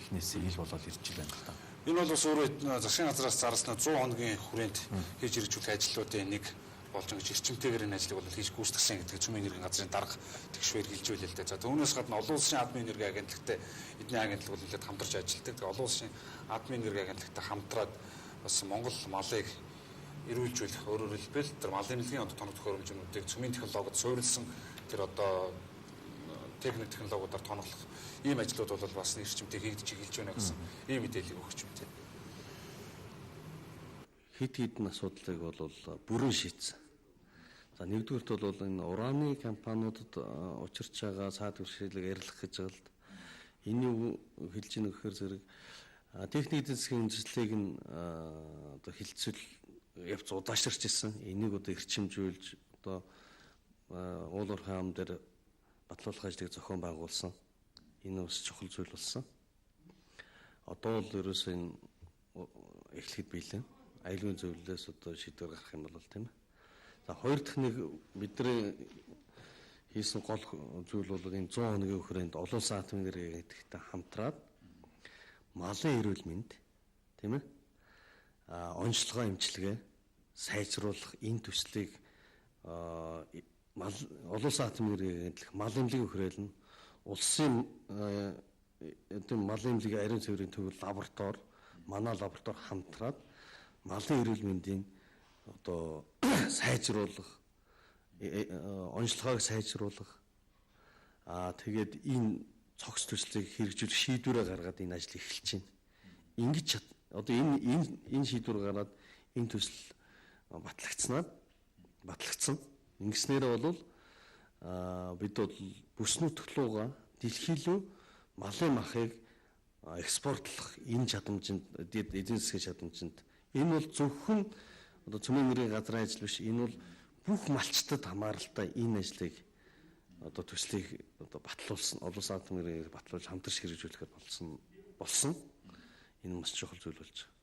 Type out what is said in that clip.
технээсээ ил болоод ирж байна л да. Энэ бол бас өөрөө засгийн газраас зарласна 100 хоногийн хүрээнд хийж хэрэгжүүлэх ажлуудын нэг болж ингэж эрчимтэйгээр энэ ажлыг бол хийж гүйцэтгэсэн гэдэг Цөмийн энергийн газрын дарга тэгшвэр хэлж байлаа л дээ. За түүнээс гадна олон улсын атомын энерги агентлагтай эдний агентлаг бол нэлээд хамтарч ажилладаг. Тэгээ олон улсын атомын энерги агентлагтай хамтраад бас Монгол малыг эрүүлжүүлэх өөрөөр хэлбэл тэр малын эмнэлгийн тоног төхөөрөмжнүүдийг Цөмийн технологид суурилсан тэр одоо техник технологиудаар тоноглох ийм ажлууд бол бас эрчимтэй хийгдэж эхэлж байна гэсэн ийм мэдээллийг өгч байна тийм. Хит хитэн асуудлыг бол бүрэн шийдсэн. За нэгдүгürt бол энэ ураны компаниудад учирч байгаа цаад бэрхшээлийг арилгах гэж байгаа л энэ хэлж ийн гэхээр зэрэг техник эдийн засгийн үндэслэлийг нь одоо хилцэл явц удаашрч ирсэн. Энийг одоо эрчимжүүлж одоо уул уурхай ам дээр батлуулах ажлыг зохион байгуулсан. Энэ бас чухал зүйл болсон. Одоо бол ерөөсөө энэ эхлэхэд биелэн аюулгүй зөвлөлөөс одоо шийдвэр гарах юм бол тийм ээ. За хоёр дахь нэг бидний хийсэн гол зүйл бол энэ 100 хоногийн хүрээнд олон улсын атомын энерги гэдэгтэй хамтраад малын эрүүл мэнд тийм ээ онцлогоо эмчилгээ сайжруулах энэ төслийг олон улсын атомын энерги агентлаг мал эмнэлгийн хүрээлэн улсын малын эмнэлгийн ариун цэврийн төв лаборатори манай лаборатори хамтраад малын эрүүл мэндийн одоо сайжруулах онцлогоог сайжруулах тэгээд энэ цогц төслийг хэрэгжүүлэх шийдвэрээ гаргаад энэ ажил эхэлж байна. Ингэж одоо энэ шийдвэр гараад энэ төсөл батлагдсан. Ингэснээрээ бол бид бол бүс нутглууга дэлхий рүү малын махыг экспортлох энэ чадамжинд эдийн засгийн чадамжинд энэ бол зөвхөн одоо Цөмийн энергийн газрын ажил биш. Энэ бол бүх малчтад хамааралтай энэ ажлыг одоо төслийг одоо батлуулсан. Олон улсын атомын энергийг батлуулж хамтарч хэрэгжүүлэхээр болсон. Энэ маш чухал зүйл болж байна.